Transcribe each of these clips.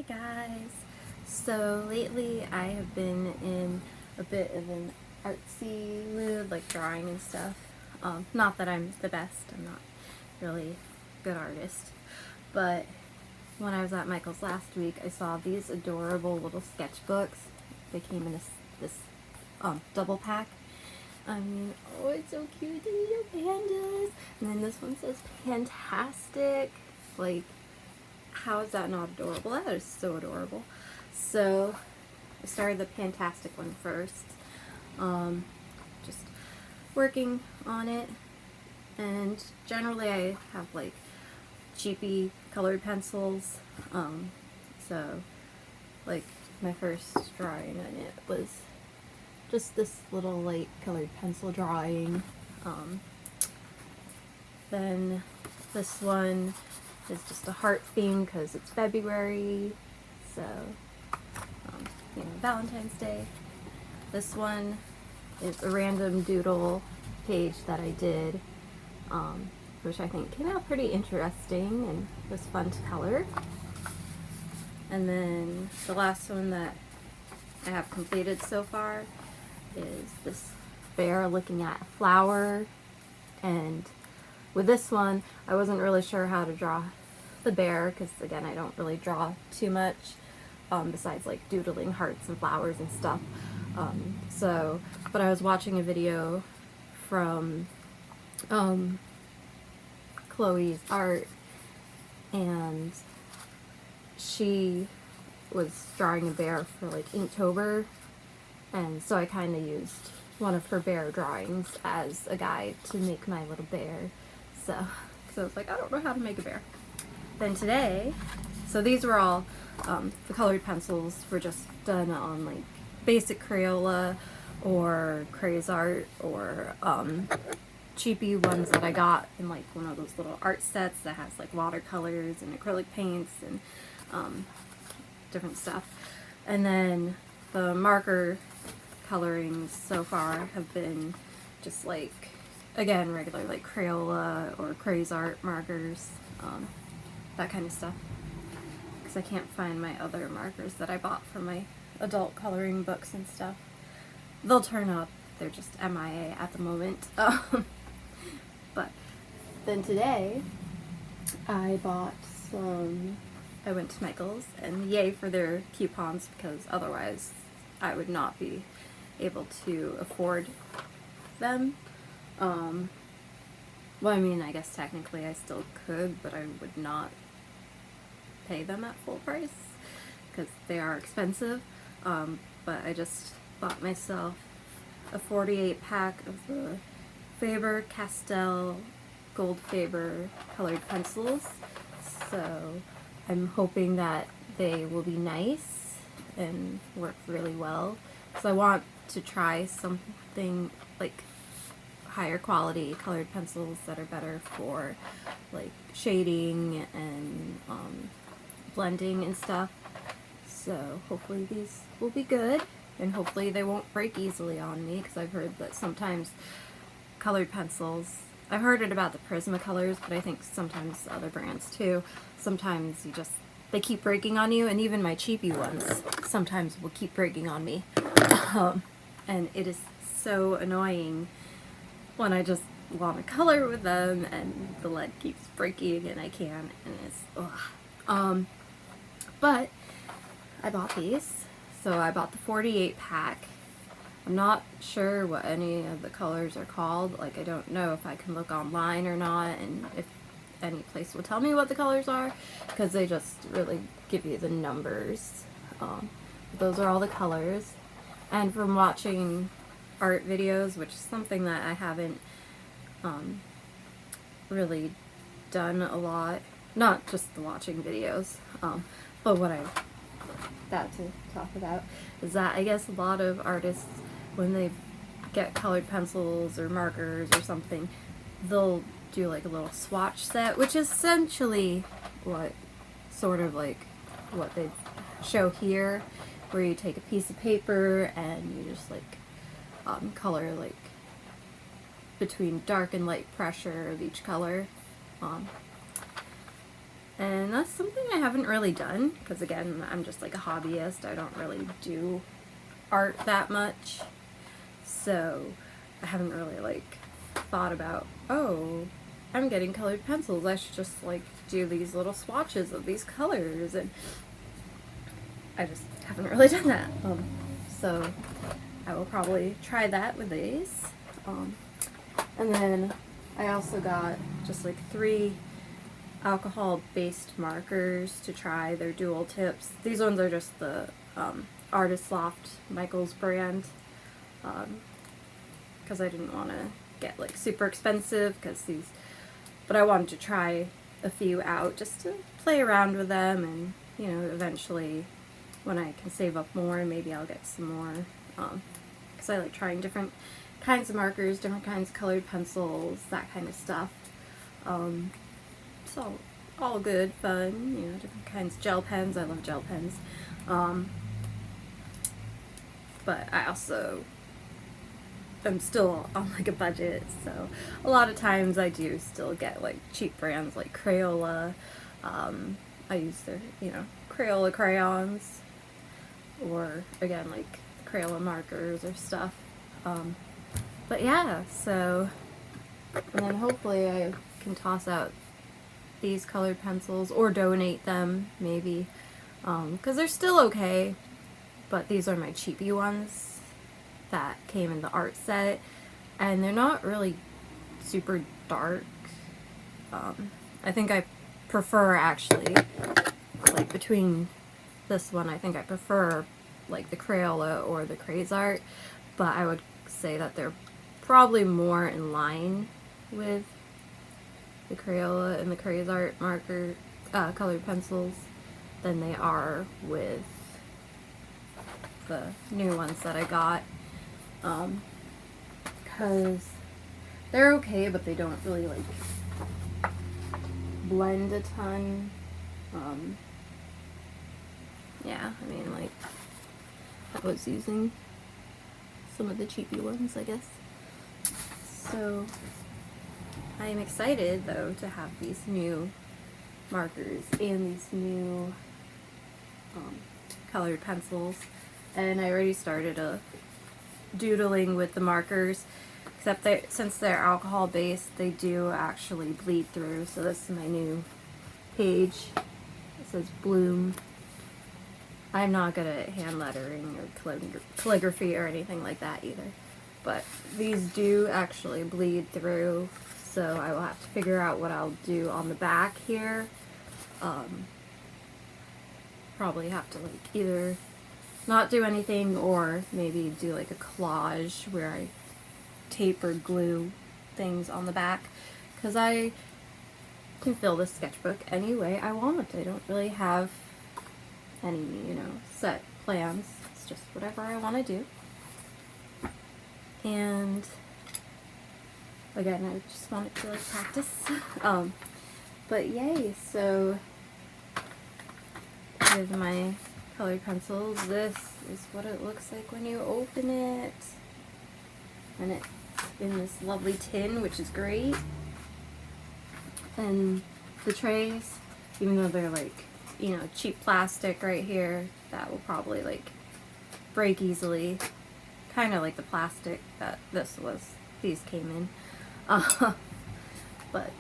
guys! So lately I have been in a bit of an artsy mood, like drawing and stuff. Not that I'm the best, I'm not really a good artist, but when I was at Michael's last week I saw these adorable little sketchbooks. They came in this double pack. I mean, oh, it's so cute, the little pandas! And then this one says fantastic. Like, how is that not adorable? That is so adorable. So I started the fantastic one first. Just working on it, and generally I have like cheapy colored pencils. So like my first drawing on it was just this little light colored pencil drawing. Then this one is just a heart theme because it's February, so you know, Valentine's Day. This one is a random doodle page that I did, which I think came out pretty interesting and was fun to color. And then the last one that I have completed so far is this bear looking at a flower. And with this one, I wasn't really sure how to draw the bear because, again, I don't really draw too much besides like doodling hearts and flowers and stuff. But I was watching a video from Chloe's art, and she was drawing a bear for like Inktober, and so I kind of used one of her bear drawings as a guide to make my little bear. So I was like, I don't know how to make a bear. Then today, so these were all, the colored pencils were just done on like basic Crayola or Craz-art or cheapy ones that I got in like one of those little art sets that has like watercolors and acrylic paints and different stuff. And then the marker colorings so far have been just like, again, regular like Crayola or Craz-art markers, that kind of stuff, because I can't find my other markers that I bought for my adult coloring books and stuff. They'll turn up, they're just MIA at the moment. But then today I bought some, I went to Michael's, and yay for their coupons, because otherwise I would not be able to afford them. Well, I mean, I guess technically I still could, but I would not pay them at full price because they are expensive. But I just bought myself a 48 pack of the Faber Castell Goldfaber colored pencils. So I'm hoping that they will be nice and work really well. So I want to try something like higher quality colored pencils that are better for like shading and blending and stuff. So hopefully these will be good, and hopefully they won't break easily on me, because I've heard that sometimes colored pencils, I've heard it about the Prismacolors, but I think sometimes other brands too, sometimes they keep breaking on you, and even my cheapy ones sometimes will keep breaking on me. And it is so annoying when I just want to color with them and the lead keeps breaking and I can't, and it's ugh. But I bought these. So I bought the 48 pack. I'm not sure what any of the colors are called. Like, I don't know if I can look online or not, and if any place will tell me what the colors are, because they just really give you the numbers. Those are all the colors. And from watching art videos, which is something that I haven't really done a lot, not just the watching videos, but what I've got to talk about is that I guess a lot of artists, when they get colored pencils or markers or something, they'll do like a little swatch set, which is essentially what they show here, where you take a piece of paper and you just like color like between dark and light pressure of each color. And that's something I haven't really done, because again, I'm just like a hobbyist. I don't really do art that much. So I haven't really like thought about, oh, I'm getting colored pencils, I should just like do these little swatches of these colors, and I just haven't really done that. So I will probably try that with these. And then I also got just like 3 alcohol-based markers to try. They're dual tips. These ones are just the Artist Loft Michael's brand, because I didn't want to get like super expensive, but I wanted to try a few out just to play around with them, and you know, eventually when I can save up more, maybe I'll get some more, because I like trying different kinds of markers, different kinds of colored pencils, that kind of stuff. So all good fun, you know, different kinds of gel pens. I love gel pens. But I also am still on like a budget, so a lot of times I do still get like cheap brands like Crayola. I use their, you know, Crayola crayons, or again like Crayola markers or stuff. But yeah, so, and then hopefully I can toss out these colored pencils or donate them maybe, because they're still okay, but these are my cheapy ones that came in the art set, and they're not really super dark. I think I prefer, actually, like between this one, I think I prefer like the Crayola or the Craz-art, but I would say that they're probably more in line with the Crayola and the Craz-art marker colored pencils than they are with the new ones that I got, because they're okay, but they don't really like blend a ton. Yeah, I mean, like, I was using some of the cheapy ones, I guess. So I am excited, though, to have these new markers and these new colored pencils. And I already started doodling with the markers, except since they're alcohol based, they do actually bleed through. So this is my new page. It says Bloom. I'm not good at hand lettering or calligraphy or anything like that either, but these do actually bleed through, so I will have to figure out what I'll do on the back here. Probably have to like either not do anything or maybe do like a collage where I tape or glue things on the back, because I can fill this sketchbook any way I want. I don't really have any, you know, set plans. It's just whatever I want to do. And again, I just wanted to like practice. But yay, so with my colored pencils, this is what it looks like when you open it. And it's in this lovely tin, which is great. And the trays, even though they're like, you know, cheap plastic right here, that will probably like break easily, kind of like the plastic that these came in, but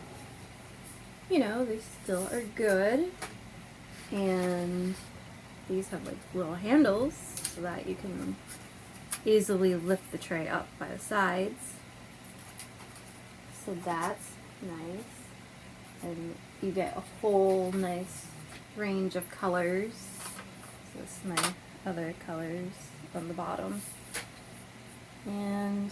you know, they still are good. And these have like little handles so that you can easily lift the tray up by the sides, so that's nice. And you get a whole nice range of colors. So this is my other colors on the bottom. And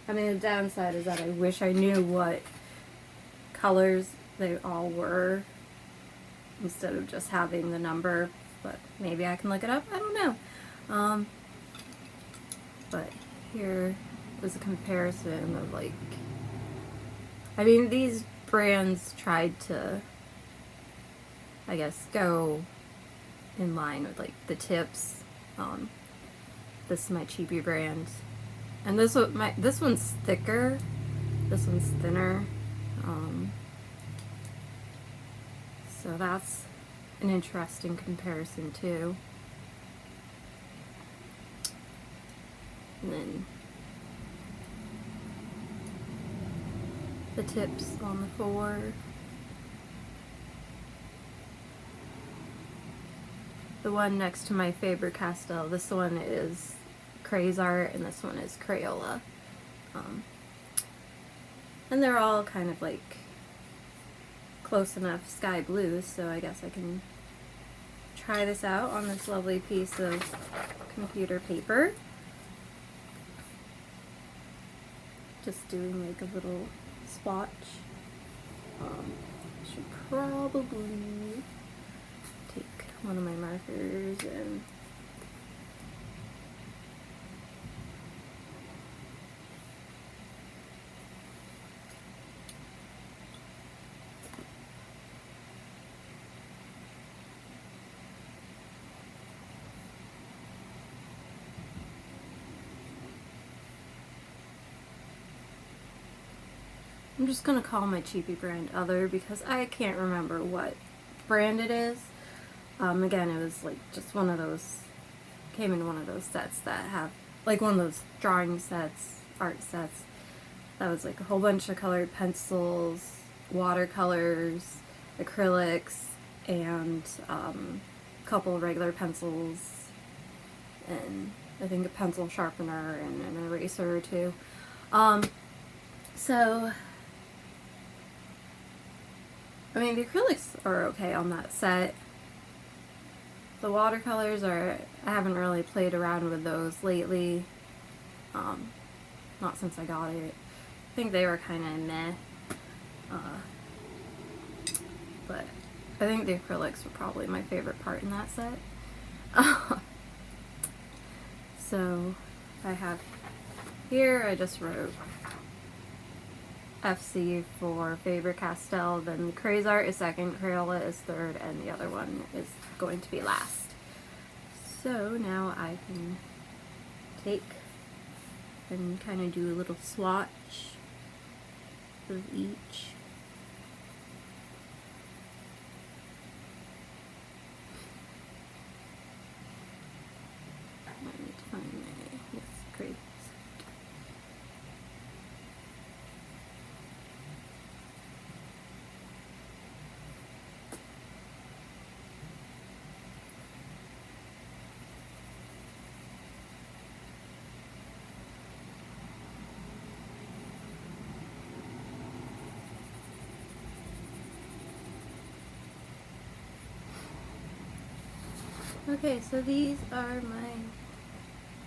I mean, the downside is that I wish I knew what colors they all were instead of just having the number, but maybe I can look it up. I don't know. But here was a comparison of like, I mean, these brands tried to, I guess, go in line with like the tips. This is my cheapy brand, and this one's thicker, this one's thinner, So that's an interesting comparison too. And then the tips on the 4. The one next to my Faber Castell, this one is Craz-art and this one is Crayola. And they're all kind of like close enough sky blue, so I guess I can try this out on this lovely piece of computer paper. Just doing like a little swatch. I should probably take one of my markers and I'm just gonna call my cheapy brand Other because I can't remember what brand it is. Again, it was like just one of those, came in one of those sets that have, like one of those drawing sets, art sets, that was like a whole bunch of colored pencils, watercolors, acrylics, and a couple of regular pencils, and I think a pencil sharpener and an eraser or two. So I mean, the acrylics are okay on that set. The watercolors are, I haven't really played around with those lately. Not since I got it. I think they were kind of meh. But I think the acrylics were probably my favorite part in that set. So I have here, I just wrote FC for Faber Castell, then Craz-art is second, Crayola is third, and the other one is going to be last. So now I can take and kind of do a little swatch of each. I need to find my, yes, great. Okay, so these are my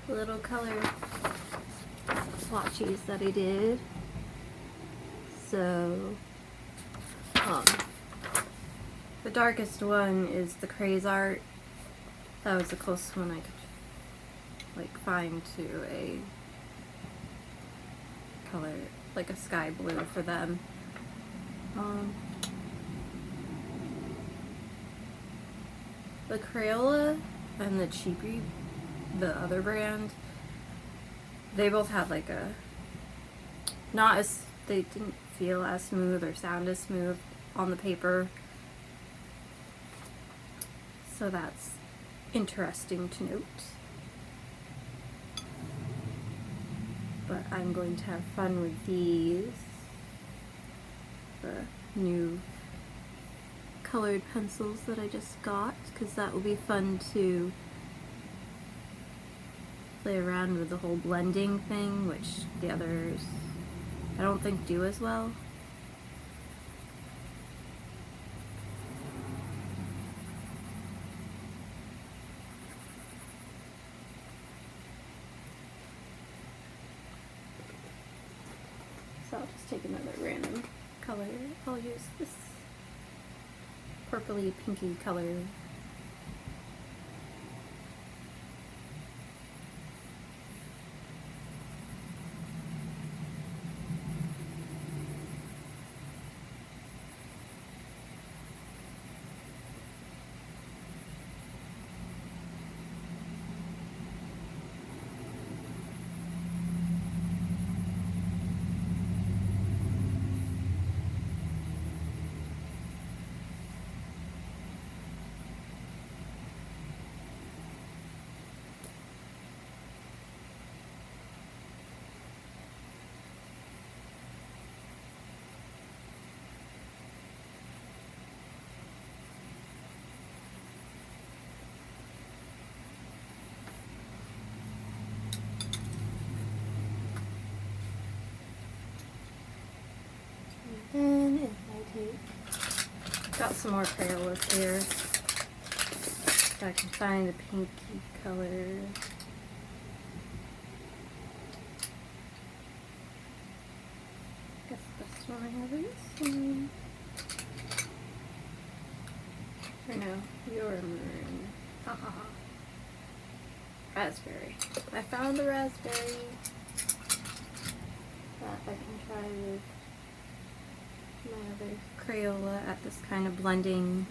little color swatches that I did. So, the darkest one is the Craz-art. That was the closest one I could like find to a color, like a sky blue for them. The Crayola and the cheapy, the other brand, they both had like a, not as, they didn't feel as smooth or sound as smooth on the paper. So that's interesting to note. But I'm going to have fun with these, the new colored pencils that I just got, because that will be fun to play around with the whole blending thing, which the others I don't think do as well. So I'll just take another random color. I'll use this purpley pinky color. pink. Got some more Crayolas here. If I can find a pinky color. Guess this one I have this one. Or no, your maroon. Raspberry. I found the raspberry that I can try with my other Crayola at this kind of blending.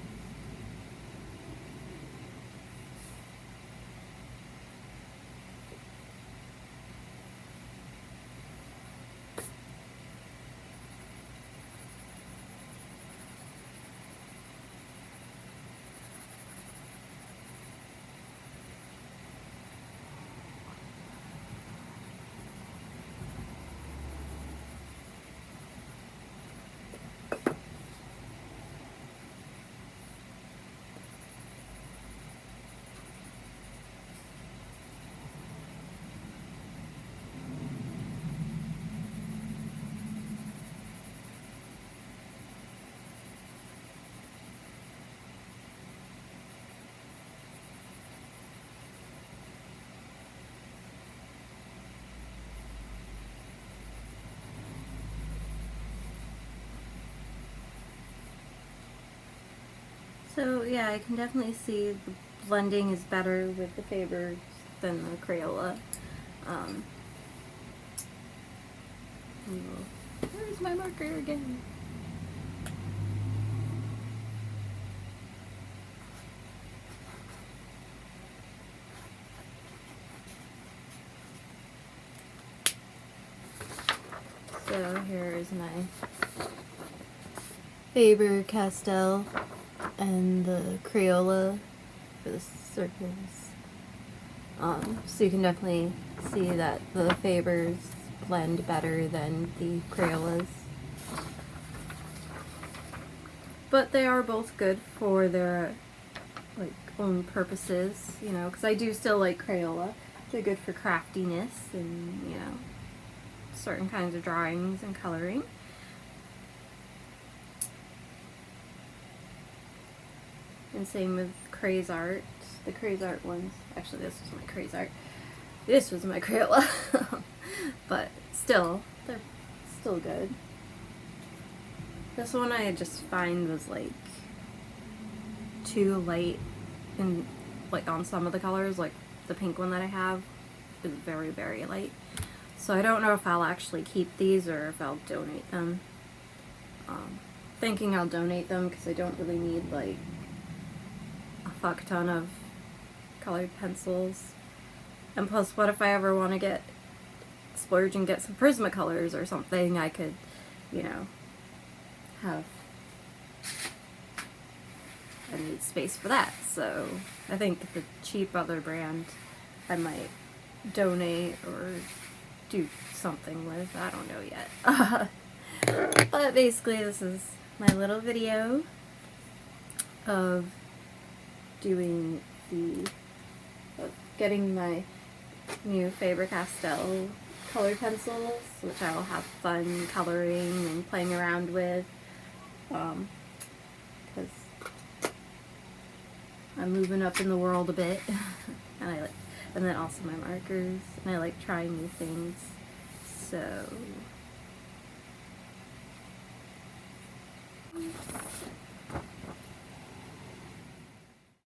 So yeah, I can definitely see the blending is better with the Faber than the Crayola. Where's my marker again? So here is my Faber Castell and the Crayola for the circles. So you can definitely see that the Fabers blend better than the Crayolas. But they are both good for their like own purposes, you know, because I do still like Crayola. They're good for craftiness and, you know, certain kinds of drawings and coloring. And same with Craz-art. The Craz-art ones. Actually, this was my Craz-art. This was my Crayola. But still, they're still good. This one I just find was like too light in like on some of the colors. Like the pink one that I have is very, very light. So I don't know if I'll actually keep these or if I'll donate them. Thinking I'll donate them because I don't really need like a fuck ton of colored pencils. And plus, what if I ever want to splurge and get some Prismacolors or something, I could, you know, I need space for that. So I think the cheap other brand I might donate or do something with. I don't know yet. But basically this is my little video of doing getting my new Faber Castell colored pencils, which I will have fun coloring and playing around with, because I'm moving up in the world a bit. And then also my markers, and I like trying new things. So